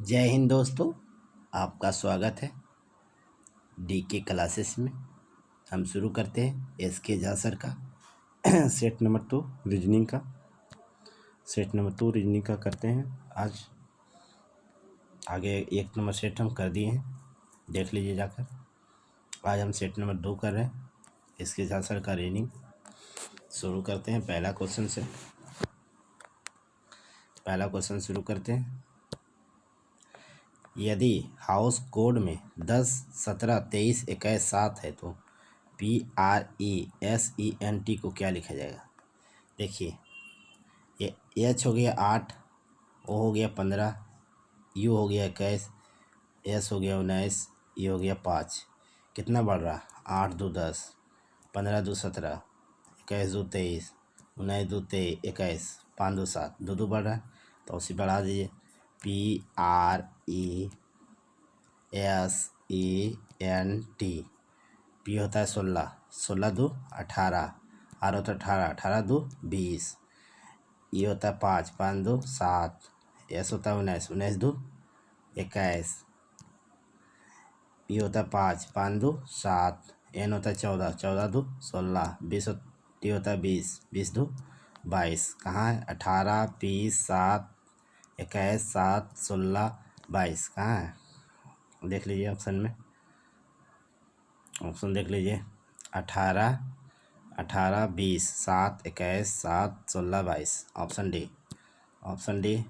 जय हिंद दोस्तों, आपका स्वागत है डीके क्लासेस में। हम शुरू करते हैं एसके झा सर का सेट नंबर 2 रीजनिंग का करते हैं। आज आगे 1 नंबर सेट हम कर दिए हैं, देख लीजिए जाकर। आज हम सेट नंबर 2 कर रहे हैं एसके झा सर का रीजनिंग। शुरू करते हैं पहला क्वेश्चन से। पहला क्वेश्चन शुरू करते हैं। यदि हाउस कोड में 10, 17, 23, 21, 7 है तो PRESENT को क्या लिखा जाएगा? देखिए, ये H हो गया 8, O हो गया 15, U हो गया 21, S हो गया 19, E हो गया 5। कितना बढ़ रहा? 8 2 10, 15 2 17, 21 2 23, 19 2 21, 5 2 7, 2 2 बढ़ रहा है तो उसे बढ़ा दीजिए। PRESENT। पी होता है 16, 16 2 18, आर होता है 18, 18 2 20, ई होता है 5, 5 2 7, एस होता है 19, 19 2 21, पी होता है 5, 5 2 7, एन होता है 14, 14 2 16, 20 टी होता है 20, 20 2 22। कहाँ है? 18 20 7 21 7 16 22 कहाँ है? देख लीजिए ऑप्शन में, ऑप्शन देख लीजिए। 18 18 20 7 21 7 16 22। Option D, option D,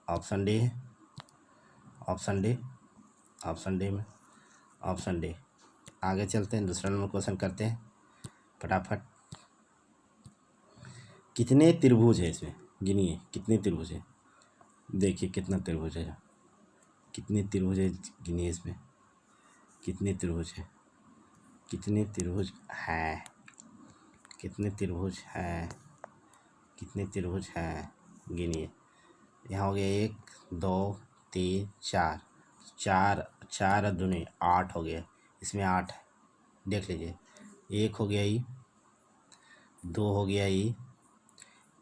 option D, option D, option D में ऑप्शन डी। आगे चलते हैं, दूसरा नंबर क्वेश्चन करते हैं फटाफट। कितने त्रिभुज है इसमें? गिनिए कितने त्रिभुज है। देखिए कितना त्रिभुज है, कितने त्रिभुज है, गिनिए इसमें कितने त्रिभुज है, कितने त्रिभुज हैं, कितने त्रिभुज हैं, कितने त्रिभुज हैं, गिनिए। यहाँ हो गया 1 2 3 4, 4 4 दूनी 8 हो गया, इसमें 8 है, देख लीजिए। 1 हो गया ई, 2 हो गया ई,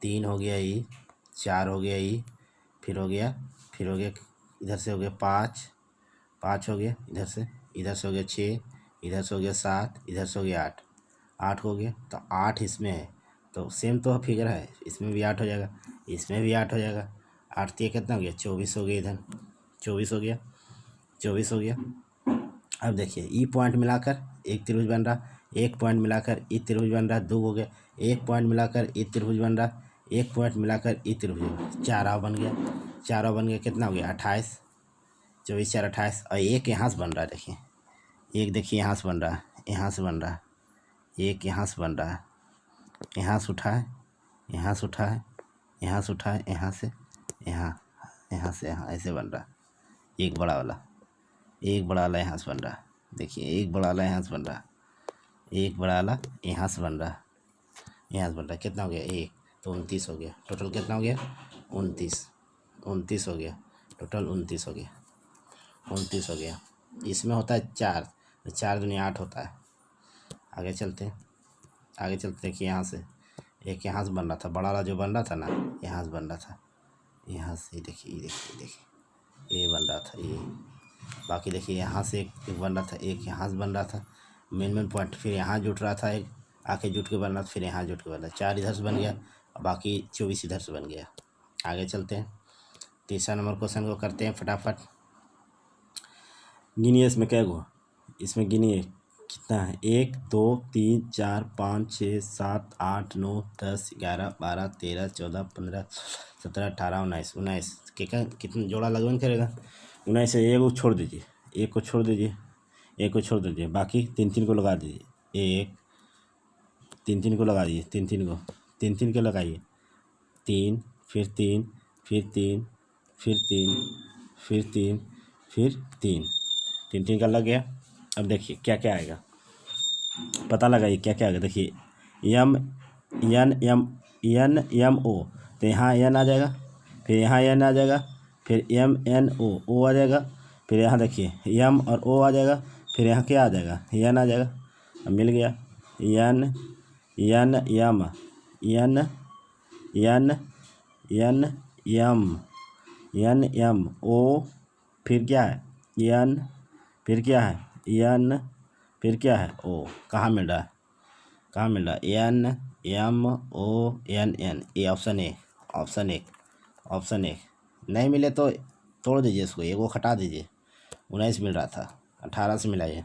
3 हो गया ई, 4 हो गया ई, फिर हो गया इधर से हो गया 5, 5 हो गया इधर से हो गया 6, इधर से हो गया 7, इधर से हो गया 8, 8 हो गया। तो 8 इसमें है तो सेम तो फिगर है, इसमें भी 8 हो जाएगा, इसमें भी 8 हो जाएगा। 8 तीन कितना हो गया? 24 हो गया, इधर 24 हो गया, 24 हो गया। अब देखिए ई पॉइंट मिलाकर एक त्रिभुज बन रहा, एक पॉइंट मिलाकर ई त्रिभुज बन रहा, 2 हो गया। एक पॉइंट मिलाकर ई त्रिभुज बन रहा, एक पॉइंट मिलाकर ई त्रिभुज, 4 बन गया, 4 बन गया। कितना हो गया? 28, 24 4 28। और एक यहाँ से बन रहा है, देखिए एक, देखिए यहाँ से बन रहा है, यहाँ से बन रहा है, एक यहाँ से बन रहा है, यहाँ से उठा है, यहाँ से उठा है, यहाँ से उठा है, यहाँ से यहाँ, यहाँ से यहाँ, ऐसे बन रहा है। एक बड़ा वाला, एक बड़ा वाला यहाँ से बन रहा है, देखिए एक बड़ा वाला यहाँ से बन रहा है, एक बड़ा वाला यहाँ से बन रहा है, यहाँ से बन रहा है। कितना हो गया? 1 तो 29 हो गया। टोटल कितना हो गया? 29, 29 हो गया, टोटल 29 हो गया, 29 हो गया। इसमें होता है 4, तो 4 दूनी 8 होता है। आगे चलते हैं, आगे चलते देखिए यहाँ से एक यहाँ से बन रहा था, बड़ा वाला जो बन रहा था ना, यहाँ से बन रहा था, यहाँ से देखिए, देखिए देखिए ये बन रहा था ये। बाकी देखिए यहाँ से एक बन रहा था, एक यहाँ से बन रहा था, मेन पॉइंट। फिर यहाँ जुट रहा था, एक आके जुट के बन रहा था, फिर यहाँ जुट के बन रहा, 4 इधर से बन गया, बाकी 24 इधर से बन गया। आगे चलते हैं, तीसरा नंबर क्वेश्चन को करते हैं फटाफट। गिनिए इसमें क्या गो, इसमें गिनिए कितना है? 1 2 3 4 5 6 7 8 9 10 11 12 13 14 15 17 18 19 19 कितना जोड़ा लगभग करेगा? 19 से एक को छोड़ दीजिए, एक को छोड़ दीजिए, एक को छोड़ दीजिए, बाकी 3 3 को लगा दीजिए। 1 3 3 को लगा दीजिए, 3 3 को, 3 3 को लगाइए। 3 फिर 3 फिर 3 फिर 3 फिर 3 फिर 3, 3 3 का लग गया। अब देखिए क्या क्या आएगा, पता लगाइए क्या क्या आएगा। देखिए M N N M O, तो यहाँ एन आ जाएगा, फिर यहाँ एन आ जाएगा, फिर एम एन ओ आ जाएगा, फिर यहाँ देखिए एम और ओ आ जाएगा, फिर यहाँ क्या आ जाएगा? एन आ जाएगा। अब मिल गया। N N M N N N M N M O फिर क्या है एन, फिर क्या है एन, फिर क्या है ओ। कहाँ मिल रहा है, कहाँ मिल रहा है N M O N N, A option A, option A, option A. नहीं मिले तो तोड़ दीजिए इसको, एक वो हटा दीजिए। 19 मिल रहा था, 18 से मिलाइए।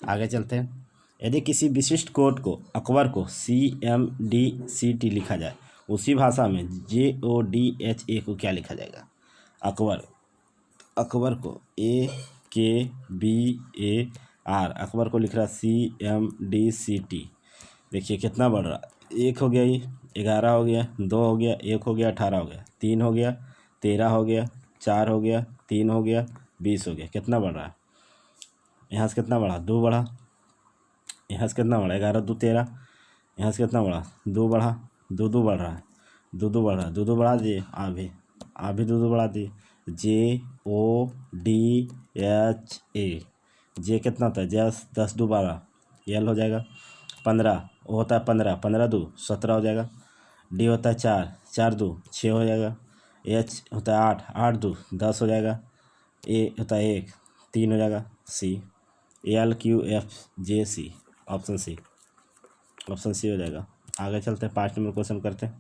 आगे चलते हैं। यदि किसी विशिष्ट कोड को अकबर को CMDCT लिखा जाए, उसी भाषा में JODHA को क्या लिखा जाएगा। अकबर, अकबर को AKBAR, अकबर को लिख रहा CMDCT। देखिए कितना बढ़ रहा, 1 हो गया, ये 11 हो गया, 2 हो गया, 1 हो गया, 18 हो गया, 3 हो गया, 13 हो गया, 4 हो गया, 3 हो गया, 20 हो गया। कितना बढ़ रहा है, यहाँ से कितना बढ़ा, 2 बढ़ा, यहाँ से कितना बढ़ा, 11 2 13, यहाँ से कितना बढ़ा, 2 बढ़ा, 2 2 बढ़ रहा है, 2 2 बढ़ रहा है, 2 2 बढ़ा दिए, आप भी 2 2 बढ़ा दिए। JODHA, जे कितना होता है, 10 2 12, यल हो जाएगा। 15 वो होता है 15, 15 2 17 हो जाएगा। डी होता है 4, 4 2 6 हो जाएगा। एच होता है 8, 8 2 10 हो जाएगा। ए होता है 1, 3 हो जाएगा। C LQFJC, option C, option C हो जाएगा। आगे चलते हैं, 5 नंबर क्वेश्चन करते हैं।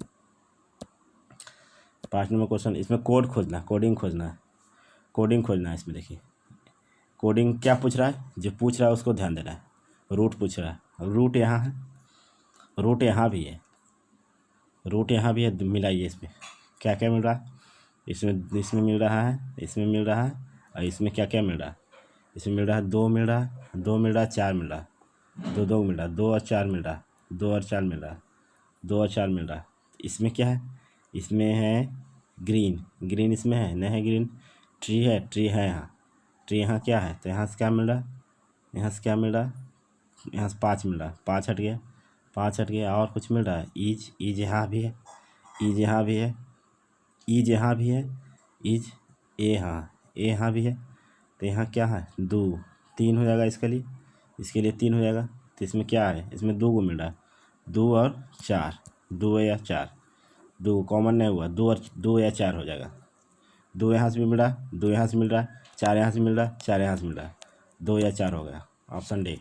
5 नंबर क्वेश्चन, इसमें कोड खोजना है, कोडिंग खोजना है, कोडिंग खोजना है। इसमें देखिए कोडिंग क्या पूछ रहा है, जो पूछ रहा है उसको ध्यान देना है। रूट पूछ रहा है, रूट यहाँ है, रूट यहाँ भी है, रूट यहाँ भी है, मिलाइए इसमें क्या क्या मिल रहा है। इसमें इसमें मिल रहा है, इसमें मिल रहा है, और इसमें क्या क्या मिल रहा है। इसमें मिल रहा है 2 मिल रहा है, 2 मिल रहा है, 4 मिल रहा है, 2 2 मिल रहा है, 2 और 4 मिल रहा है, 2 और 4 मिल रहा है, 2 और 4 मिल रहा है। इसमें क्या है, इसमें है ग्रीन, ग्रीन इसमें है, नहीं है ग्रीन। ट्री है, ट्री है यहाँ, ट्री यहाँ क्या है, तो यहाँ से क्या मिल रहा है, यहाँ से क्या मिल रहा है, यहाँ से 5 मिल रहा है, 5 हट गया, 5 हट गया। और कुछ मिल रहा है, ईज, ईज यहाँ भी है, ईज यहाँ भी है, ईज यहाँ भी है, ईज ए हाँ, ए यहाँ भी है। तो यहाँ क्या है, 2 3 हो जाएगा, इसके लिए 3 हो जाएगा। तो इसमें क्या है, इसमें 2 को मिल रहा है, 2 और 4, 2 या 4, 2 कॉमन नहीं हुआ, 2 या 4 हो जाएगा। 2 यहाँ से भी मिल रहा है, 2 यहाँ से मिल रहा है, 4 यहाँ से मिल रहा है, 4 यहाँ से मिल रहा है, 2 या 4 हो गया, ऑप्शन डी।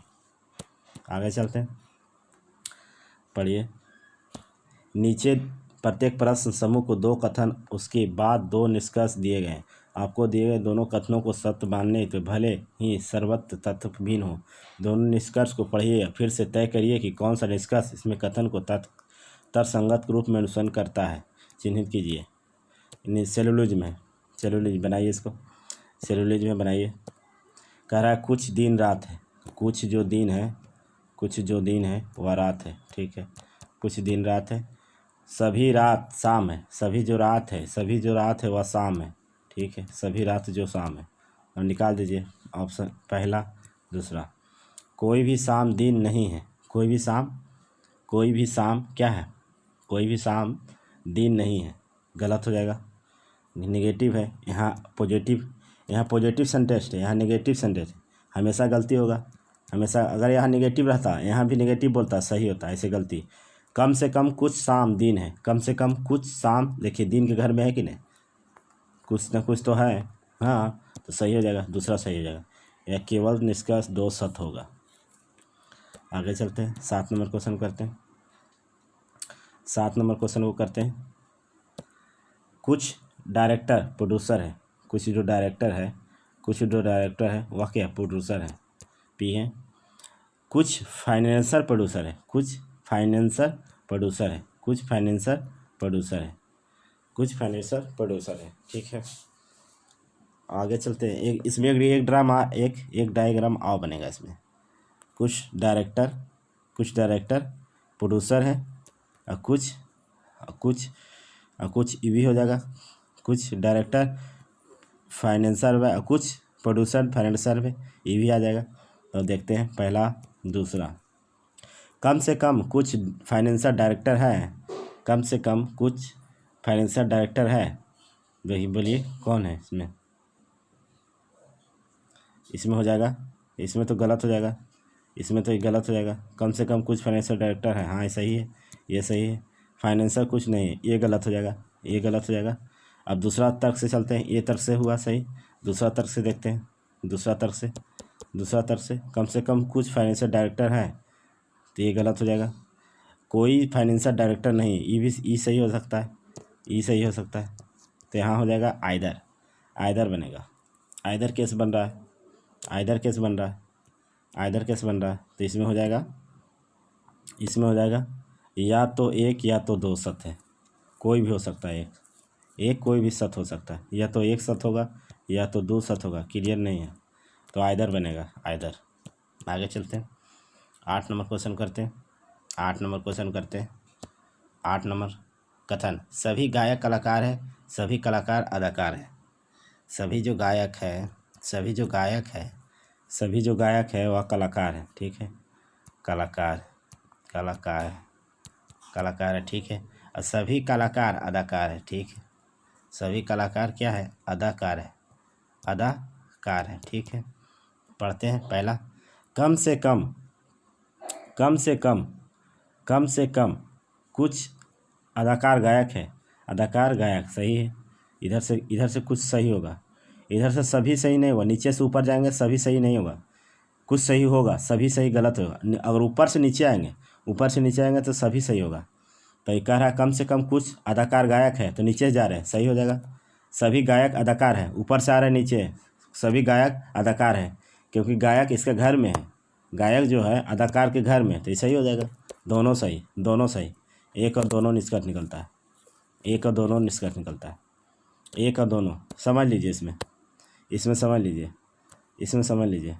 आगे चलते हैं, पढ़िए। नीचे प्रत्येक प्रश्न समूह को 2 कथन, उसके बाद 2 निष्कर्ष दिए गए हैं। आपको दिए गए दोनों कथनों को सत्य मानने तो भले ही सर्वत्र तथ्य भिन्न हो। दोनों निष्कर्ष को पढ़िए, फिर से तय करिए कि कौन सा निष्कर्ष इसमें कथन को तर्कसंगत रूप में अनुसरण करता है। चिन्हित कीजिए। सेलुलोज में, सेलुलोज बनाइए, इसको सेलुलोज में बनाइए। कह रहा है कुछ दिन रात है, कुछ जो दिन है, कुछ जो दिन है वह रात है, ठीक है। कुछ दिन रात है, सभी रात शाम है, सभी जो रात है, सभी जो रात है वह शाम है, ठीक है। सभी रात जो शाम है, और निकाल दीजिए ऑप्शन पहला दूसरा। कोई भी शाम दिन नहीं है, कोई भी शाम, कोई भी शाम क्या है, कोई भी शाम दिन नहीं है, गलत हो जाएगा, निगेटिव है। यहाँ पॉजिटिव, यहाँ पॉजिटिव सेंटेंस है, यहाँ नेगेटिव सेंटेंस है, हमेशा गलती होगा। हमेशा अगर यहाँ नेगेटिव रहता, यहाँ भी नेगेटिव बोलता, सही होता, ऐसे गलती। कम से कम कुछ शाम दिन है, कम से कम कुछ शाम, देखिए दिन के घर में है कि नहीं, कुछ ना कुछ तो है, हाँ, तो सही हो जाएगा, दूसरा सही हो जाएगा। यह केवल निष्कर्ष 2 सत्य होगा। आगे चलते हैं, 7 नंबर क्वेश्चन करते हैं। 7 नंबर क्वेश्चन को करते हैं। कुछ डायरेक्टर प्रोड्यूसर है, कुछ जो डायरेक्टर है, कुछ जो डायरेक्टर है वह क्या प्रोड्यूसर है, पी है। कुछ फाइनेंसर प्रोड्यूसर है, कुछ फाइनेंसर प्रोड्यूसर है, कुछ फाइनेंसर प्रोड्यूसर है, कुछ फाइनेंसर प्रोड्यूसर है, ठीक है। आगे चलते हैं। एक इसमें एक ड्रामा, एक डायग्राम और बनेगा इसमें। कुछ डायरेक्टर प्रोड्यूसर है, और कुछ ये भी हो जाएगा, कुछ डायरेक्टर फाइनेंसर है, कुछ प्रोड्यूसर फाइनेंसर है, ये भी आ जाएगा। तो देखते हैं पहला दूसरा। कम से कम कुछ फाइनेंसर डायरेक्टर है, कम से कम कुछ फाइनेंसर डायरेक्टर है, वही बोलिए कौन है इसमें, इसमें हो जाएगा, इसमें तो गलत हो जाएगा, इसमें तो ये गलत हो जाएगा। कम से कम कुछ फाइनेंशियल डायरेक्टर है, हाँ ये सही है, ये सही है। फाइनेंसर कुछ नहीं है, ये गलत हो जाएगा, ये गलत हो जाएगा। अब दूसरा तर्क से चलते हैं, ये तर्क से हुआ सही, दूसरा तर्क से देखते हैं, दूसरा तर्क से कम कुछ फाइनेंशियल डायरेक्टर हैं, तो ये गलत हो जाएगा। कोई फाइनेंशियल डायरेक्टर नहीं, ई भी ई सही हो सकता है, ई सही हो सकता है, तो यहाँ हो जाएगा आइदर, आइदर बनेगा। आइदर केस बन रहा है, आइदर केस बन रहा है, आइदर केस बन रहा है, तो इसमें हो जाएगा, इसमें हो जाएगा या तो एक या तो दो सत्य है, कोई भी हो सकता है, एक कोई भी सत्य हो सकता है, या तो एक सत्य होगा या तो दो सत्य होगा, क्लियर नहीं है, तो आइदर बनेगा, आइदर। आगे चलते हैं, 8 नंबर क्वेश्चन करते हैं, 8 नंबर क्वेश्चन करते हैं। 8 नंबर कथन, सभी गायक कलाकार है, सभी कलाकार अदाकार है। सभी जो गायक है, सभी जो गायक है, सभी जो गायक है वह कलाकार है, ठीक है, कलाकार, कलाकार, कलाकार है, ठीक है, और सभी कलाकार अदाकार है, ठीक है, सभी कलाकार क्या है, अदाकार है, अदाकार है, ठीक है। पढ़ते हैं पहला, कम से कम, कम से कम, कम से कम कुछ अदाकार गायक है, अदाकार गायक सही है, इधर से कुछ सही होगा, इधर से सभी सही नहीं होगा, नीचे से ऊपर जाएंगे सभी सही नहीं होगा, कुछ सही होगा, सभी सही गलत होगा। अगर ऊपर से नीचे आएंगे, ऊपर से नीचे आएंगे तो सभी सही होगा। तो ये कह रहा है कम से कम कुछ अदाकार गायक है, तो नीचे जा रहे हैं, सही हो जाएगा। सभी गायक अदाकार हैं, ऊपर से आ रहे हैं नीचे, सभी गायक अदाकार हैं, क्योंकि गायक इसके घर में है, गायक जो है अदाकार के घर में, तो ये सही हो जाएगा। दोनों सही, दोनों सही, एक और दोनों निष्कर्ष निकलता है, एक और दोनों निष्कर्ष निकलता है, एक और दोनों समझ लीजिए, इसमें इसमें समझ लीजिए, इसमें समझ लीजिए,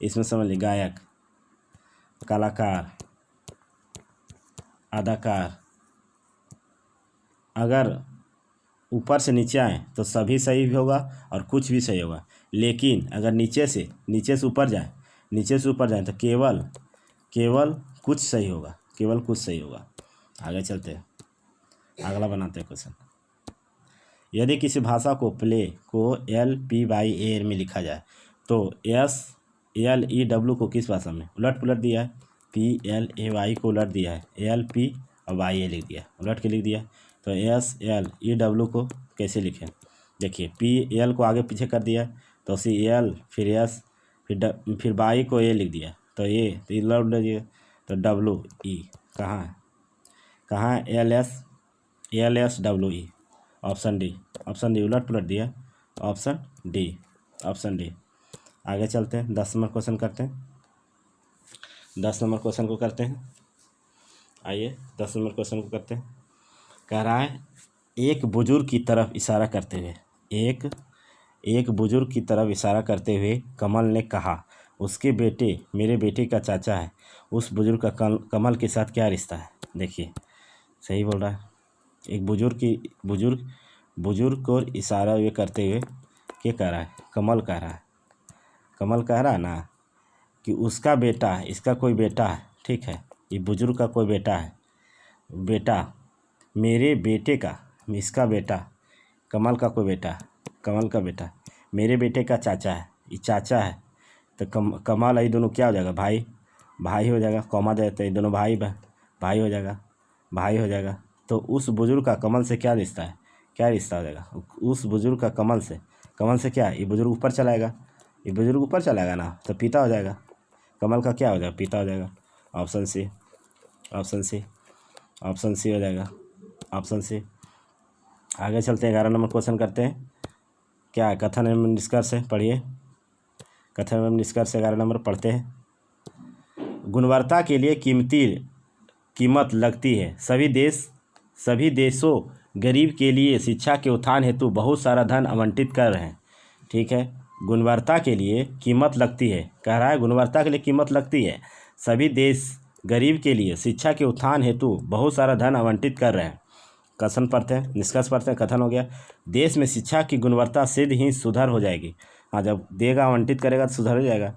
इसमें समझ लीजिए, गायक, कलाकार, अदाकार, अगर ऊपर से नीचे आए तो सभी सही भी होगा और कुछ भी सही होगा, लेकिन अगर नीचे से ऊपर जाए, नीचे से ऊपर जाए तो केवल केवल कुछ सही होगा, केवल कुछ सही होगा। आगे चलते हैं, अगला बनाते हैं क्वेश्चन। यदि किसी भाषा को प्ले को LPY में लिखा जाए तो SLEW को किस भाषा में उलट पुलट दिया है, PLAY को उलट दिया है, LP और YA लिख दिया, उलट के लिख दिया, तो SLEW को कैसे लिखें। देखिए PL को आगे पीछे कर दिया, तो CL फिर S फिर Y को A लिख दिया, तो A तो ये उलट लीजिए, तो WE कहाँ है, कहाँ है, LSWE, option D, option D उलट पुलट दिया, ऑप्शन डी, ऑप्शन डी। आगे चलते हैं, 10 नंबर क्वेश्चन करते हैं, 10 नंबर क्वेश्चन को करते हैं। आइए 10 नंबर क्वेश्चन को करते हैं। कह रहा है एक बुजुर्ग की तरफ इशारा करते हुए, एक बुजुर्ग की तरफ इशारा करते हुए कमल ने कहा, उसके बेटे मेरे बेटे का चाचा है, उस बुजुर्ग का कमल के साथ क्या रिश्ता है। देखिए सही बोल रहा है, एक बुजुर्ग को इशारा ये करते हुए क्या कह रहा है, कमल कह रहा है, कमल कह रहा है ना कि उसका बेटा है, इसका कोई बेटा है, ठीक है, ये बुजुर्ग का कोई बेटा है, बेटा मेरे बेटे का, इसका बेटा, कमल का कोई बेटा, कमल का बेटा मेरे बेटे का चाचा है, ये चाचा है, तो कमल ये दोनों क्या हो जाएगा, भाई, भाई हो जाएगा, कौमा दे देते, ये दोनों भाई भाई हो जाएगा, भाई हो जाएगा। तो उस बुजुर्ग का कमल से क्या रिश्ता है, क्या रिश्ता हो जाएगा, उस बुजुर्ग का कमल से क्या है, ये बुजुर्ग ऊपर चलाएगा, ये बुजुर्ग ऊपर चलाएगा ना, तो पिता हो जाएगा, कमल का क्या हो जाएगा, पिता हो जाएगा। Option C, option C, option C हो जाएगा, ऑप्शन सी। आगे चलते हैं, 11 नंबर क्वेश्चन करते हैं। क्या है, कथन एवं निष्कर्ष है, पढ़िए, कथन एवं निष्कर्ष 11 नंबर पढ़ते हैं। गुणवत्ता के लिए कीमत लगती है, सभी देशों गरीब के लिए शिक्षा के उत्थान हेतु बहुत सारा धन आवंटित कर रहे हैं, ठीक है। गुणवत्ता के लिए कीमत लगती है, कह रहा है गुणवत्ता के लिए कीमत लगती है, सभी देश गरीब के लिए शिक्षा के उत्थान हेतु बहुत सारा धन आवंटित कर रहे हैं। कथन पढ़ते हैं, निष्कर्ष पढ़ते हैं। कथन हो गया, देश में शिक्षा की गुणवत्ता शीघ्र ही सुधर हो जाएगी, हाँ जब देगा आवंटित करेगा तो सुधर हो जाएगा।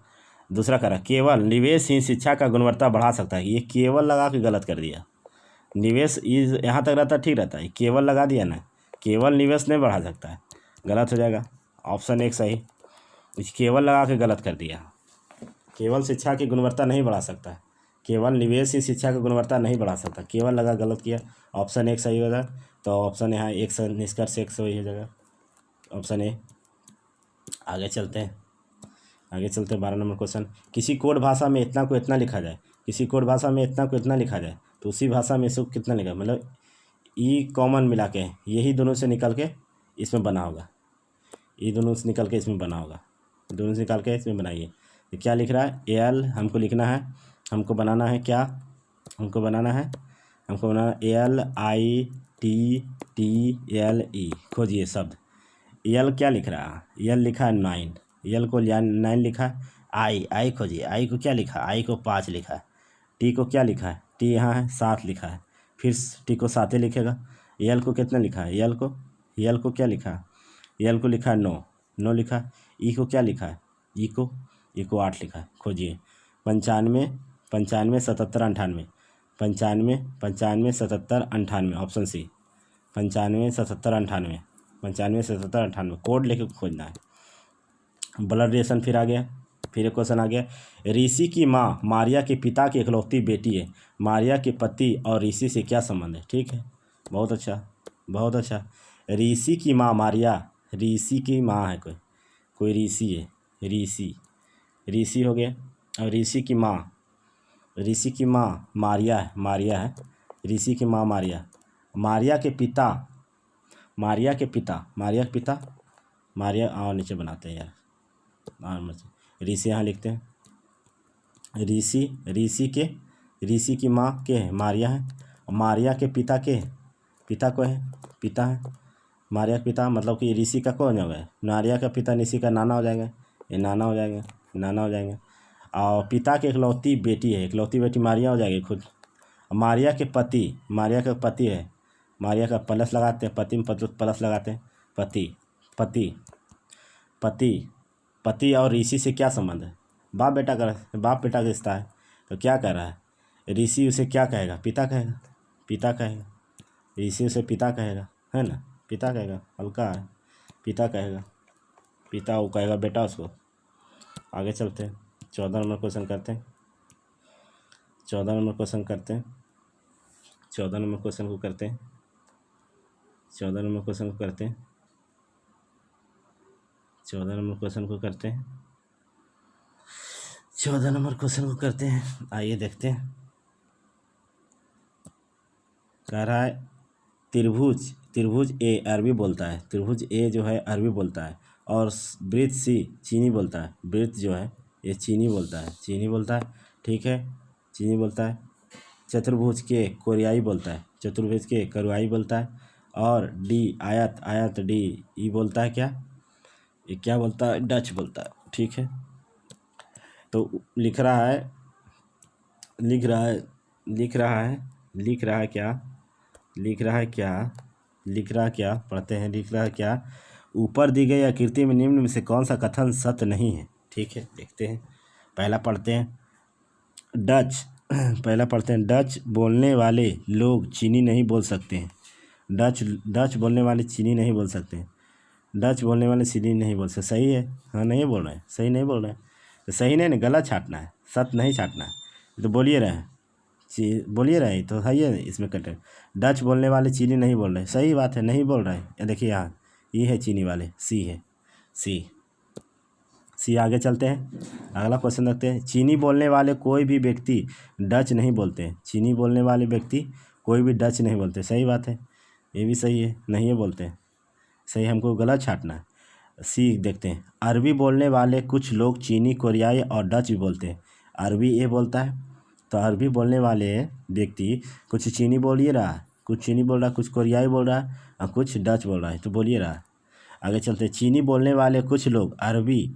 दूसरा कह रहा केवल निवेश ही शिक्षा का गुणवत्ता बढ़ा सकता है, ये केवल लगा के गलत कर दिया, निवेश यहाँ तक रहता ठीक रहता है, केवल लगा दिया ना, केवल निवेश नहीं बढ़ा सकता है, गलत हो जाएगा। ऑप्शन एक सही, केवल लगा के गलत कर दिया, केवल शिक्षा की गुणवत्ता नहीं बढ़ा सकता है, केवल निवेश ही शिक्षा की गुणवत्ता नहीं बढ़ा सकता, केवल लगा गलत किया। ऑप्शन एक सही होगा, तो ऑप्शन यहाँ एक निष्कर्ष एक सही हो जाएगा, ऑप्शन ए। आगे चलते हैं 12 नंबर क्वेश्चन। किसी कोड भाषा में इतना को इतना लिखा जाए, किसी कोड भाषा में इतना को इतना लिखा जाए तो उसी भाषा में इसको कितना लिखा, मतलब ई कॉमन मिला के यही दोनों से निकल के इसमें बना होगा, ये दोनों से निकल के इसमें बना होगा, दोनों से निकाल के इसमें बनाइए। तो क्या लिख रहा है, एल हमको लिखना है, हमको बनाना है क्या, हमको बनाना है LITTLE। खोजिए शब्द। यल क्या लिख रहा है, यल लिखा है 9, यल को 9 लिखा है। आई खोजिए, आई को क्या लिखा है, आई को 5 लिखा है। टी को क्या लिखा है, टी यहाँ है 7 लिखा है, फिर टी को 7 लिखेगा। यल को कितना लिखा है, यल को क्या लिखा है, यल को लिखा है 9 लिखा है। ई को क्या लिखा है, ई को 8 लिखा है। खोजिए 95 77 98, 95 77 98, ऑप्शन सी 95 77 98, 95 77 98 कोड लेके खोजना है। ब्लड रिलेशन फिर आ गया, फिर एक क्वेश्चन आ गया। ऋषि की माँ मारिया के पिता की इकलौती बेटी है, मारिया के पति और ऋषि से क्या संबंध है। ठीक है, बहुत अच्छा बहुत अच्छा। ऋषि की माँ मारिया, ऋषि की माँ है, कोई ऋषि है, ऋषि हो गया। और ऋषि की माँ मारिया है, ऋषि की माँ मारिया के पिता मारिया और नीचे बनाते हैं यार, ऋषि यहाँ लिखते हैं। ऋषि की माँ के है मारिया है, मारिया के पिता है मारिया का पिता, मतलब कि ऋषि का कौन हो गया, मारिया का पिता ऋषि का नाना हो जाएगा, ये नाना हो जाएगा। और पिता की इकलौती बेटी है, इकलौती बेटी मारिया हो जाएगी खुद। मारिया का पति है, मारिया का प्लस लगाते हैं, पति में प्लस लगाते हैं, पति और ऋषि से क्या संबंध है, बाप बेटा का रिश्ता है। तो क्या कह रहा है, ऋषि उसे क्या कहेगा, पिता कहेगा, ऋषि उसे पिता कहेगा, है ना, पिता कहेगा, हल्का है, पिता कहेगा, पिता वो कहेगा बेटा उसको। आगे चलते हैं 14 नंबर क्वेश्चन करते हैं, 14 नंबर क्वेश्चन को करते हैं, 14 नंबर क्वेश्चन को करते हैं, 14 नंबर क्वेश्चन को करते हैं। आइए देखते हैं। कह रहा है त्रिभुज ए अरबी बोलता है, त्रिभुज ए जो है अरबी बोलता है, और वृत्त सी चीनी बोलता है, वृत्त जो है ये चीनी बोलता है, ठीक है, चीनी बोलता है। चतुर्भुज के कोरियाई बोलता है, और डी आयत डी ई बोलता है क्या, ये क्या बोलता है, डच बोलता है। ठीक है, तो लिख रहा है क्या, ऊपर दी गई आकृति में निम्न में से कौन सा कथन सत्य नहीं है। ठीक है, देखते हैं। पहला पढ़ते हैं डच बोलने वाले लोग चीनी नहीं बोल सकते हैं, डच बोलने वाले चीनी नहीं बोल सकते, सही है, हाँ नहीं बोल रहे हैं, सही नहीं बोल रहे हैं, तो सही नहीं, गलत छाटना है, सत्य नहीं छाटना है। तो बोलिए रहे तो है ये इसमें कटे, डच बोलने वाले चीनी नहीं बोल रहे, सही बात है, नहीं बोल रहे हैं। देखिए यहाँ ये है चीनी वाले, सी है, सी। आगे चलते हैं, अगला क्वेश्चन रखते हैं। चीनी बोलने वाले कोई भी व्यक्ति डच नहीं बोलते, चीनी बोलने वाले व्यक्ति कोई भी डच नहीं बोलते, सही बात है, ये भी सही है, नहीं है बोलते हैं, सही, हमको गलत छाटना है। सी देखते हैं। अरबी बोलने वाले कुछ लोग चीनी, कोरियाई और डच भी बोलते हैं, अरबी ए बोलता है, तो अरबी बोलने वाले व्यक्ति कुछ चीनी बोल रहा है, कुछ कोरियाई बोल रहा है और कुछ डच बोल रहा है, तो बोलिए रहा। आगे चलते हैं। चीनी बोलने वाले कुछ लोग अरबी,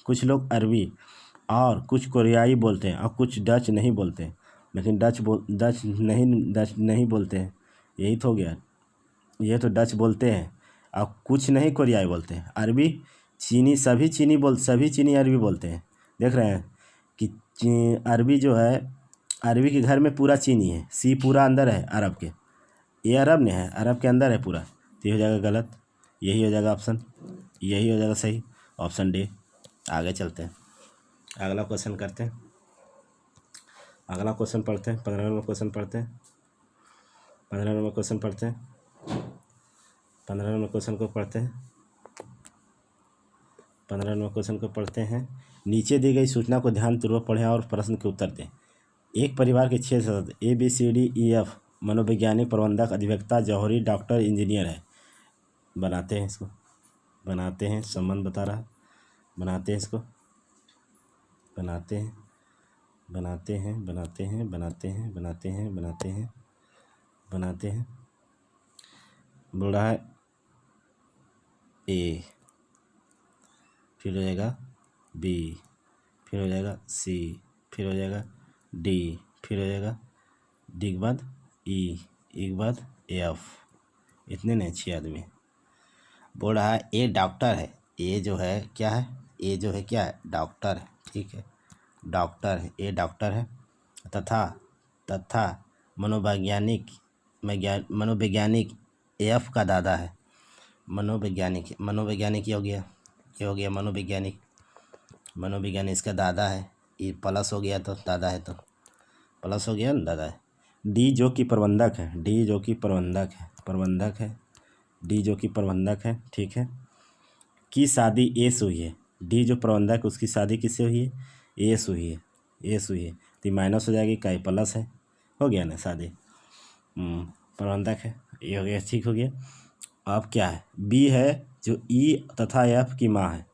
कुछ लोग अरबी और कुछ कोरियाई बोलते हैं और कुछ डच नहीं बोलते, लेकिन डच नहीं बोलते हैं, यही तो हो गया, ये तो डच बोलते हैं और कुछ नहीं कोरियाई बोलते हैं। अरबी चीनी, सभी चीनी अरबी बोलते हैं। देख रहे हैं कि अरबी जो है, अरबी के घर में पूरा चीनी है, सी पूरा अंदर है अरब के, ये अरब में है, अरब के अंदर है पूरा, तो ये हो जाएगा गलत, यही हो जाएगा ऑप्शन, यही हो जाएगा सही, ऑप्शन डी। आगे चलते हैं, अगला क्वेश्चन करते हैं, अगला क्वेश्चन पढ़ते हैं। 15 नंबर क्वेश्चन पढ़ते हैं। 15 नंबर क्वेश्चन को पढ़ते हैं। 15 नंबर क्वेश्चन को पढ़ते हैं। नीचे दी गई सूचना को ध्यानपूर्वक पढ़ें और प्रश्न के उत्तर दें। एक परिवार के 6 सदस्य ABCDEF मनोवैज्ञानिक, प्रबंधक, अधिवक्ता, जौहरी, डॉक्टर, इंजीनियर है। बनाते हैं इसको, बनाते हैं, संबंध बता रहा है, बनाते हैं इसको, बनाते हैं, बनाते हैं, बनाते हैं, बनाते हैं, बनाते हैं, बनाते हैं, बनाते हैं। बोल रहा है A, फिर हो जाएगा B, फिर हो जाएगा C, फिर हो जाएगा D, फिर हो जाएगा D के बाद E, E के बाद F। इतने नहीं, 6 आदमी। बोल रहा है ए डॉक्टर है, ए जो है क्या है, ए जो है क्या है, डॉक्टर है, ठीक है, डॉक्टर है, ए डॉक्टर है, तथा मनोवैज्ञानिक एफ का दादा है। मनोवैज्ञानिक ये हो गया मनोवैज्ञानिक इसका दादा है, ये प्लस हो गया तो दादा है, तो प्लस हो गया ना, दादा है। डी जो कि प्रबंधक है, डी जो कि प्रबंधक है, डी जो कि प्रबंधक है, ठीक है, की शादी ए से हुई है। डी जो प्रबंधक है उसकी शादी किससे हुई है, ए से हुई है, ए से हुई है, तो माइनस हो जाएगी, का प्लस है, हो गया ना शादी, प्रबंधक है, ये हो गया, ठीक हो गया। अब क्या है, बी है जो ई तथा एफ की माँ है।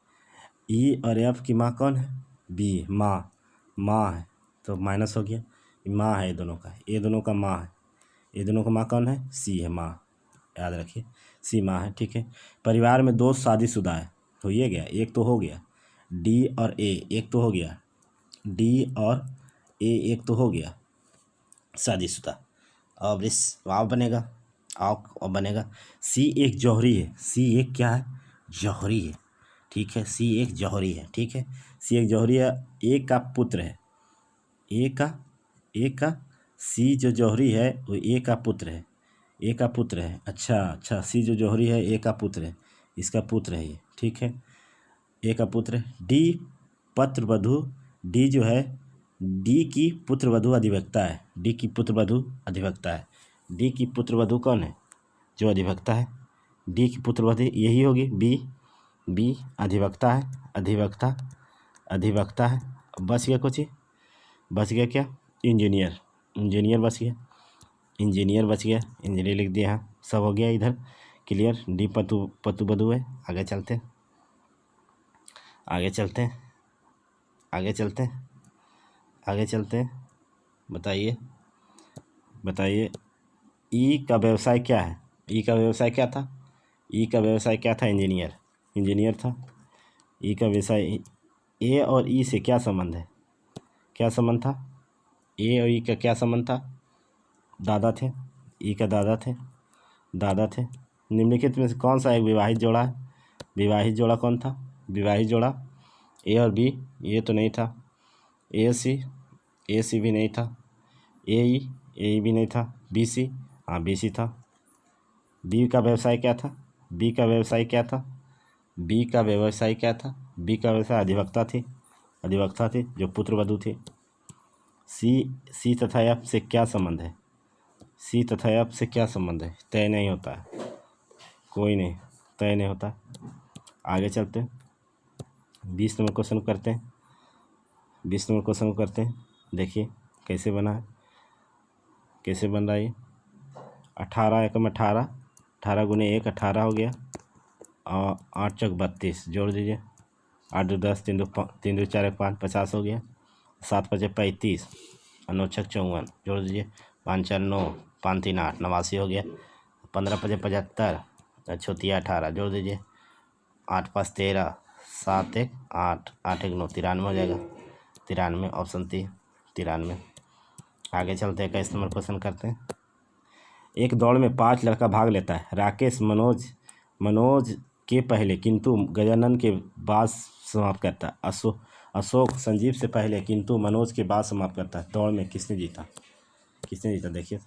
ई और एफ की माँ कौन है, बी, माँ है, तो माइनस हो गया, माँ है ये दोनों का, ये दोनों का माँ है, ये दोनों का माँ कौन है, सी है, माँ, याद रखिए, सी माँ है, ठीक है। परिवार में 2 शादीशुदा है, हो ये गया, एक तो हो गया, डी और ए, एक तो हो गया, डी और ए एक तो हो गया शादीशुदा। अब इस वाव बनेगा, अब बनेगा सी एक जौहरी है, सी एक क्या है, जौहरी है, ठीक है, सी एक जौहरी है, ठीक है, सी एक जौहरी है, ए का पुत्र है, ए का सी जो जौहरी है वो ए का पुत्र है, ए का पुत्र है, अच्छा, सी जो जौहरी है ए का पुत्र है, इसका पुत्र है ये, ठीक है, ए का पुत्र है। डी पुत्रवधू, डी जो है, डी की पुत्रवधू अधिवक्ता है, डी की पुत्रवधू अधिवक्ता है, डी की पुत्रवधू कौन है, जो अधिवक्ता है, डी की पुत्रवधू यही होगी, बी अधिवक्ता है, अधिवक्ता है। बच गया कुछ, बच गया क्या, इंजीनियर बच गया, इंजीनियर लिख दिया, हाँ सब हो गया इधर क्लियर। डी पुत्रवधू है। आगे चलते हैं, बताइए ई का व्यवसाय क्या है, ई का व्यवसाय क्या था, इंजीनियर था। ई का व्यवसाय, ए और ई से क्या संबंध था, ए और ई का क्या संबंध था, दादा थे, ई का दादा थे। निम्नलिखित में से कौन सा एक विवाहित जोड़ा है, विवाहित जोड़ा कौन था, विवाहित जोड़ा ए और बी, ये तो नहीं था, ए सी भी नहीं था, ए ई भी नहीं था, बी सी, हाँ बी सी था। बी का व्यवसाय क्या था, बी का व्यवसाय अधिवक्ता थी जो पुत्रवधू थी। सी तथा एफ से क्या संबंध है, तय नहीं होता है, कोई नहीं, तय नहीं होता। आगे चलते हैं, 20 नंबर क्वेश्चन करते हैं, देखिए कैसे बन रहा है ये। 18 एकम 18 गुने 1 18 हो गया, और 8 चौक 32 जोड़ दीजिए, 8 2 10 3 2 4 1 5 50 हो गया, 7 5 35 और 9 6 54 जोड़ दीजिए, 5 4 9 5 3 8 89 हो गया, 15 5 75 छोतिया 18 जोड़ दीजिए, 8 5 13 7 1 8 8 1 9 93 हो जाएगा, 93 ऑप्शन 93। आगे चलते हैं, 21 नंबर क्वेश्चन करते हैं। एक दौड़ में 5 लड़का भाग लेता है, राकेश मनोज के पहले किंतु गजानन के बाद समाप्त करता है, अशोक संजीव से पहले किंतु मनोज के बाद समाप्त करता है। दौड़ में किसने जीता, देखिए,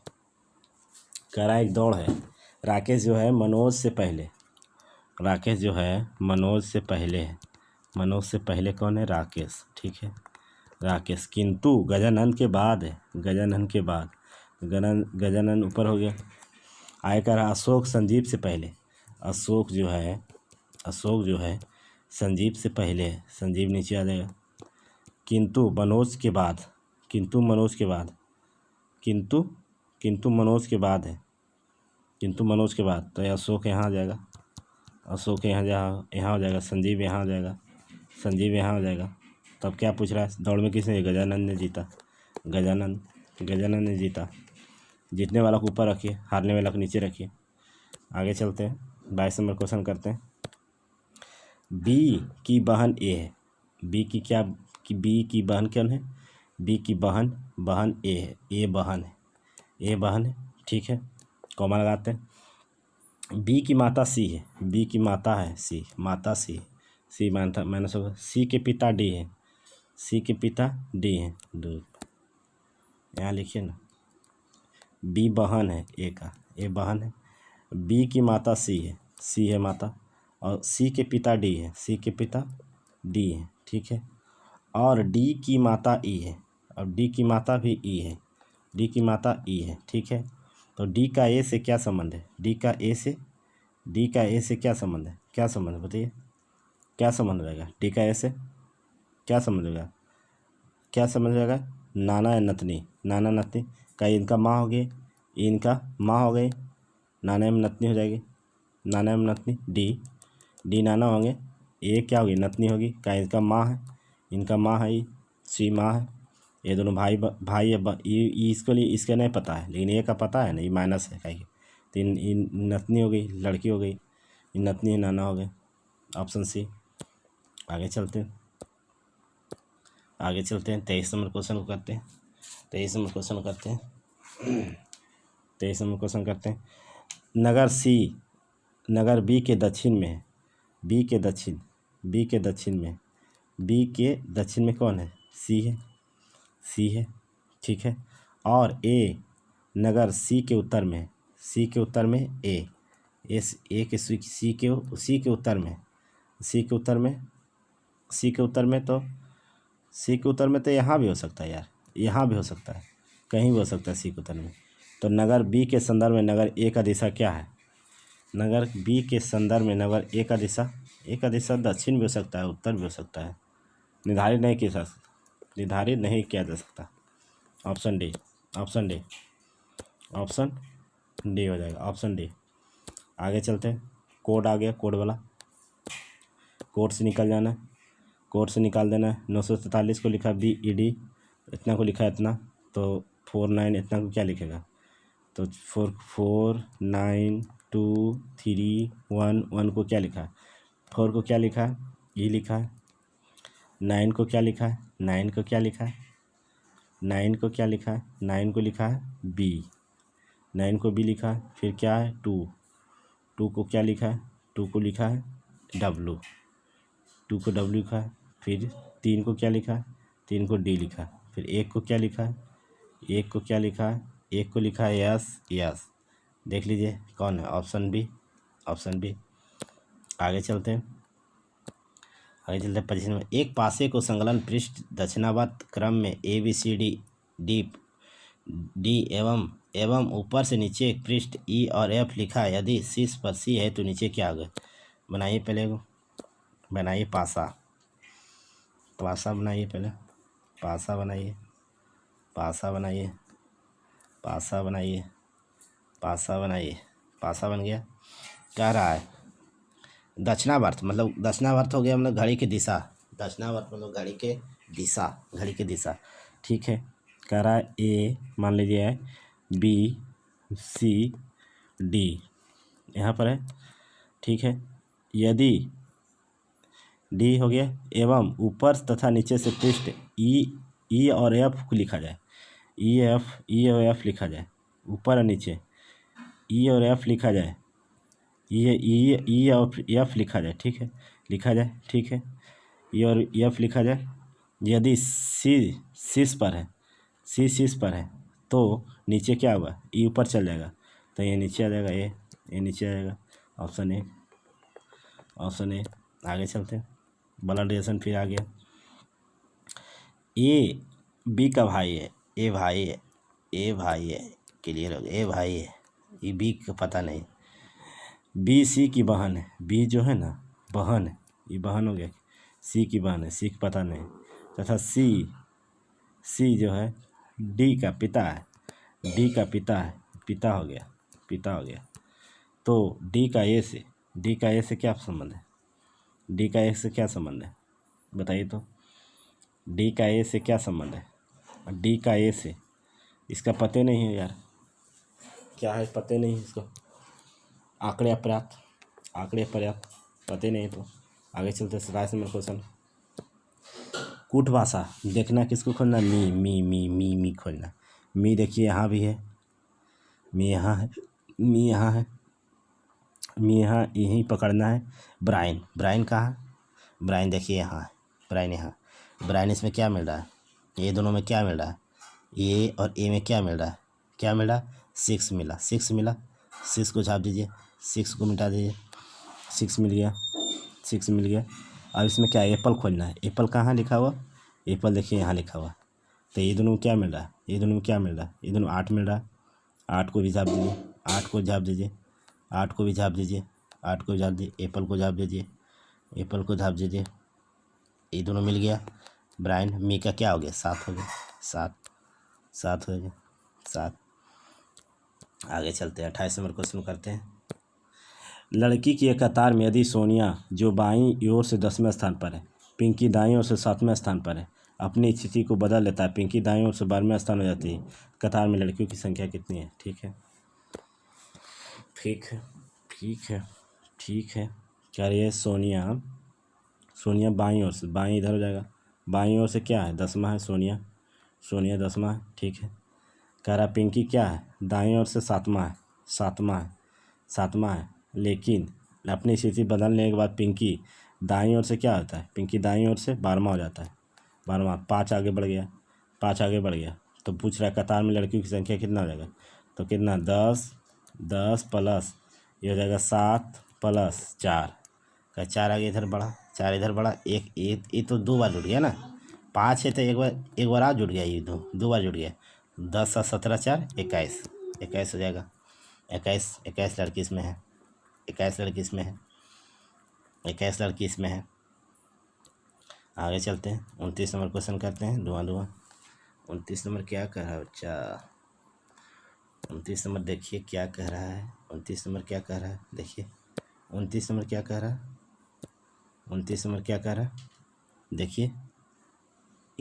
कह रहा है एक दौड़ है, राकेश जो है मनोज से पहले कौन है, राकेश, ठीक है, राकेश, किंतु गजानन के बाद है, गजानन ऊपर हो गया। आगे कह रहा अशोक संजीव से पहले, अशोक जो है संजीव से पहले है, संजीव नीचे आ जाएगा। किंतु मनोज के बाद किंतु मनोज के बाद तो ये अशोक यहाँ आ जाएगा, अशोक यहाँ हो जाएगा, संजीव यहाँ हो जाएगा। तब क्या पूछ रहा है, दौड़ में किसने, गजानन ने जीता। गजानन ने जीता। जीतने वाला को ऊपर रखिए, हारने वाला को नीचे रखिए। आगे चलते हैं, 22 नंबर क्वेश्चन करते हैं। बी की बहन ए है। बी की बहन कौन है? बी की बहन ए है। ए बहन है, ठीक है, कॉमा लगाते हैं। बी की माता सी है। बी की माता है सी, सी माइनस होगा। सी के पिता डी है। यहाँ लिखिए ना, बी बहन है ए का, ए बहन है। बी की माता सी है माता, और सी के पिता डी है, ठीक है। और डी की माता ई है, और डी की माता भी ई है, ठीक है। तो डी का ए से क्या संबंध है? डी का ए से क्या संबंध है? बताइए, क्या संबंध रहेगा? डी का ए से क्या संबंध रहेगा? नाना या नतनी, का इनका माँ हो गई, नाना एवं नतनी हो जाएगी, डी नाना होंगे, ए क्या होगी? नतनी होगी। का इनका माँ है, ये सी माँ है। ये दोनों भाई है। इसको लिए इसका नहीं पता है, लेकिन ये का पता है ना, ये माइनस है कहीं। तो इन नतनी हो गई, लड़की हो गई, इन नतनी नाना हो गए, ऑप्शन सी। आगे चलते हैं 23 नंबर क्वेश्चन को करते हैं। 23 नंबर क्वेश्चन करते हैं। नगर बी के दक्षिण में है। बी के दक्षिण में कौन है? सी है, ठीक है। और ए नगर सी के उत्तर में है। सी के उत्तर में तो यहाँ भी हो सकता है यार, यहाँ भी हो सकता है, कहीं भी हो सकता है सी के उत्तर में। तो नगर बी के संदर्भ में नगर ए का दिशा क्या है? नगर बी के संदर्भ में नगर ए का दिशा दक्षिण भी हो सकता है, उत्तर भी हो सकता है, निर्धारित नहीं किया जा सकता। ऑप्शन डी हो जाएगा, ऑप्शन डी। आगे चलते हैं, कोड आ गया, कोड वाला, कोड से निकल जाना है, कोड से निकाल देना है। 943 को लिखा BED, इतना को लिखा इतना, तो 49 इतना को क्या लिखेगा? तो 49231 को क्या लिखा है? 4 को क्या लिखा है? E लिखा है। 9 को क्या लिखा है? 9 को लिखा है B। 9 को B लिखा है। फिर क्या है? 2 को क्या लिखा है? 2 को लिखा है W। 2 को W लिखा है। फिर 3 को क्या लिखा है? 3 को D लिखा है। फिर 1 को क्या लिखा है? 1 को लिखा है यस। देख लीजिए कौन है? Option B. आगे चलते हैं 25 में। एक पासे को संकलन पृष्ठ दक्षिणावर्त क्रम में ABCD एवं ऊपर से नीचे एक पृष्ठ E और F लिखा है। यदि शीर्ष पर C है तो नीचे क्या होगा? बनाइए पहले को, बनाइए पासा बनाइए, पहले पासा बनाइए, पासा बन गया। कह रहा है दक्षिणावर्त हो गया, मतलब घड़ी की दिशा। दक्षिणावर्त मतलब घड़ी के दिशा, ठीक है। कह रहा है A मान लीजिए है, B C D यहाँ पर है, ठीक है। यदि D हो गया एवं ऊपर तथा नीचे से पृष्ठ E और F को लिखा जाए, E और F लिखा जाए, ऊपर और नीचे E और F लिखा जाए, E और F लिखा जाए, ठीक है, E और F लिखा जाए। यदि C शीर्ष पर है तो नीचे क्या होगा? E ऊपर चल जाएगा, तो ये नीचे आ जाएगा, ये नीचे आ जाएगा। Option A. आगे चलते हैं, ब्लड रिलेशन फिर आ गया। ए बी का भाई है, ए भाई है, क्लियर हो गया, ए भाई है, ये बी का पता नहीं। बी सी की बहन है, बी जो है ना बहन है, ये बहन हो गया, सी की बहन है, सी का पता नहीं, तथा सी जो है डी का पिता है, डी का पिता है, पिता हो गया, पिता हो गया। तो डी का ए से क्या संबंध है, डी का ए से क्या संबंध है बताइए तो, डी का ए से क्या संबंध है, डी का ए से, इसका पते नहीं है यार, क्या है पते नहीं इसको, आंकड़े अपर्याप्त पते नहीं, तो आगे चलते 27 नंबर क्वेश्चन। कूट भाषा देखना किसको खोलना, मी खोलना। मी देखिए यहाँ भी है, मी यहाँ है, मी यहाँ है, मी यहाँ यहीं पकड़ना है। ब्राइन कहाँ है, ब्राइन देखिए यहाँ है, ब्राइन यहाँ, ब्राइन इसमें क्या मिल रहा है, ये दोनों में क्या मिल रहा है, ए और ए में क्या मिल रहा है, क्या मिला, 6 मिला, 6 को छाप दीजिए, 6 को मिटा दीजिए, 6 मिल गया, 6 मिल गया। अब इसमें क्या एप्पल खोलना है, एप्पल कहाँ लिखा हुआ, एप्पल देखिए यहाँ लिखा हुआ, तो ये दोनों में क्या मिल रहा है, ये दोनों में क्या मिल रहा है, ये दोनों 8 मिल रहा है, 8 को भी झाप दीजिए, 8 को झाप दीजिए, 8 को भी झाप दीजिए, 8 को झाप दीजिए, एप्पल को झाप दीजिए, एप्पल को झाप दीजिए, ये दोनों मिल गया। ब्राइन मी का क्या हो गया, 7 हो गया, 7 हो गया, 7। आगे चलते हैं 28 नंबर क्वेश्चन करते हैं। लड़की की एक कतार में यदि सोनिया जो बाईं ओर से 10वें स्थान पर है, पिंकी दाईं ओर से 7वें स्थान पर है, अपनी स्थिति को बदल लेता है, पिंकी दाईं ओर से 12वें स्थान हो जाती है, कतार में लड़कियों की संख्या कितनी है। ठीक है, ठीक है, ठीक है, ठीक है। क्या ये सोनिया बाईं ओर से, बाईं इधर हो जाएगा, बाईं ओर से क्या है, 10वां है, सोनिया 10वां है। ठीक है, कह रहा पिंकी क्या है, दाईं ओर से 7वां है, लेकिन अपनी स्थिति बदलने के बाद पिंकी दाईं ओर से क्या होता है, पिंकी दाईं ओर से 12वां हो जाता है, 12वां, 5 आगे बढ़ गया, तो पूछ रहा है कतार में लड़कियों की संख्या कितना हो जाएगा, तो कितना, 10 प्लस ये हो जाएगा 7 प्लस 4 का, 4 आगे इधर बढ़ा, 4 इधर बढ़ा, एक ये तो 2 बार जुड़ गया ना, 5 है तो एक बार और जुड़ गया, ये 2 बार जुड़ गया, 10 और 17 4 21 हो जाएगा, 21 लड़की इसमें है, 21 लड़की इसमें है। आगे चलते हैं 29 नंबर क्वेश्चन करते हैं, धुआं 29 नंबर क्या कह रहा है बच्चा, 29 नंबर देखिए क्या कह रहा है, 29 नंबर क्या कह रहा है, देखिए 29 नंबर क्या कह रहा है, देखिए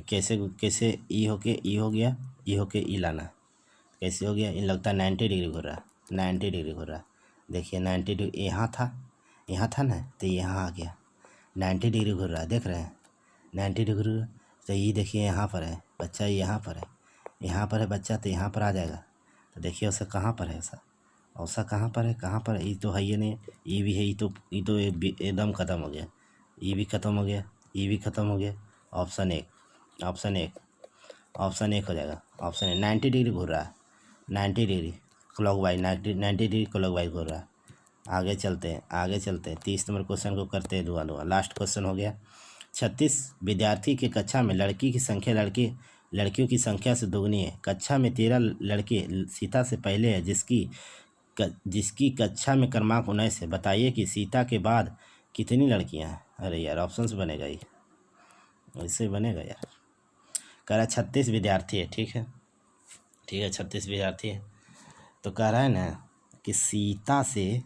कैसे ई हो गया, ई लाना कैसे हो गया, इन लगता है 90 डिग्री घूर रहा है, 90 डिग्री घूर रहा है, देखिए 90 डिग्री यहाँ था ना, तो यहाँ आ गया, 90 डिग्री घूर रहा है, देख रहे हैं 90 डिग्री, तो ये देखिए यहाँ पर है बच्चा, यहाँ पर है बच्चा, तो यहाँ पर आ जाएगा, तो देखिए उसका कहाँ पर है, औसा कहाँ पर है, ये तो है ही नहीं, ये भी है, ये तो एकदम ख़त्म हो गया, ये भी ख़त्म हो गया, ऑप्शन एक हो जाएगा, ऑप्शन ए, 90 डिग्री घूर रहा है, 90 डिग्री क्लॉकवाइज, 90 डिग्री क्लॉकवाइज घूर रहा है। आगे चलते हैं 30 नंबर क्वेश्चन को करते हैं धुआं, लास्ट क्वेश्चन हो गया। 36 विद्यार्थी की कक्षा में लड़की की संख्या लड़कियों की संख्या से दोगुनी है, कक्षा में 13 लड़के सीता से पहले है, जिसकी कक्षा में क्रमांक 19 है, बताइए कि सीता के बाद कितनी लड़कियां हैं। अरे यार ऑप्शन से बनेगा, ये ऐसे बनेगा यार, कह रहा है 36 विद्यार्थी है, ठीक है 36 विद्यार्थी है, तो कह रहा है ना कि सीता से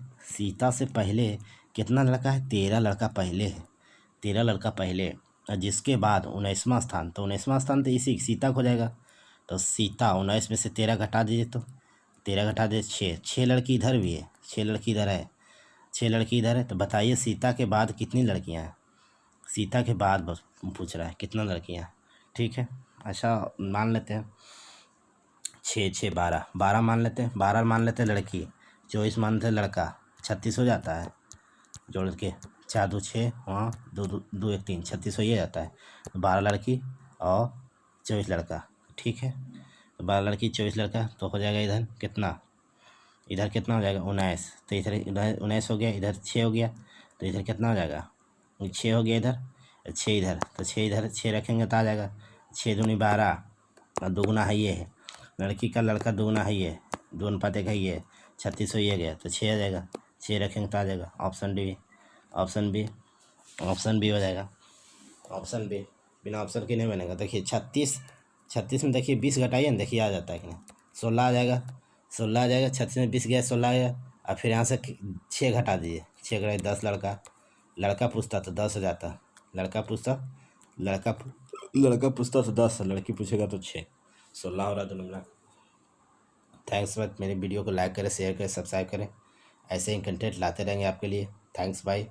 पहले कितना लड़का है, 13 लड़का पहले है, 13 लड़का पहले, और जिसके बाद 19वां स्थान, तो 19वां स्थान तो इसी सीता को जाएगा, तो सीता 19 में से 13 घटा दीजिए, तो 13 घटा दीजिए 6 लड़की इधर भी है, 6 लड़की इधर है, तो बताइए सीता के बाद कितनी लड़कियां हैं, सीता के बाद बस पूछ रहा है कितना लड़कियां हैं। ठीक है, अच्छा मान लेते हैं 6 12 मान लेते हैं, 12 मान लेते हैं लड़की, 24 मानते हैं लड़का, 36 हो जाता है, जोड़ के 4 2 6 वहाँ 2 1 3 36 हो ही जाता है, 12 लड़की और 24 लड़का। ठीक है, तो 12 लड़की 24 लड़का, तो हो जाएगा इधर कितना, हो जाएगा 19, तो इधर 19 हो गया, इधर 6 हो गया, तो इधर कितना हो जाएगा, 6 हो गया, इधर 6 इधर, तो 6 इधर 6 रखेंगे तो आ जाएगा 6 दूनी 12, और दोगुना है ये है, लड़की का लड़का दोगुना है ये, 2 अनुपात 1 है ये, 36 हो ये गया, तो 6 आ जाएगा, 6 रखेंगे तो आ जाएगा। Option D, option B, option B हो जाएगा। ऑप्शन बी बिना ऑप्शन के नहीं बनेगा। देखिए 36, 36 में देखिए 20 घटाइए ना, देखिए आ जाता है कि नहीं, 16 आ जाएगा, 16 आ जाएगा। 36 में 20 गया, 16 आ गया। और फिर यहाँ से 6 घटा दीजिए, 6 घटाइए 10। लड़का, लड़का पूछता तो 10 हो जाता। लड़का पूछता, लड़का पूछता तो 10, लड़की पूछेगा तो 6, 16 हो रहा है दोनों मिला। थैंक्स। मत मेरे वीडियो को लाइक करें, शेयर करें, सब्सक्राइब करें। ऐसे ही कंटेंट लाते रहेंगे आपके लिए। Thanks, bye.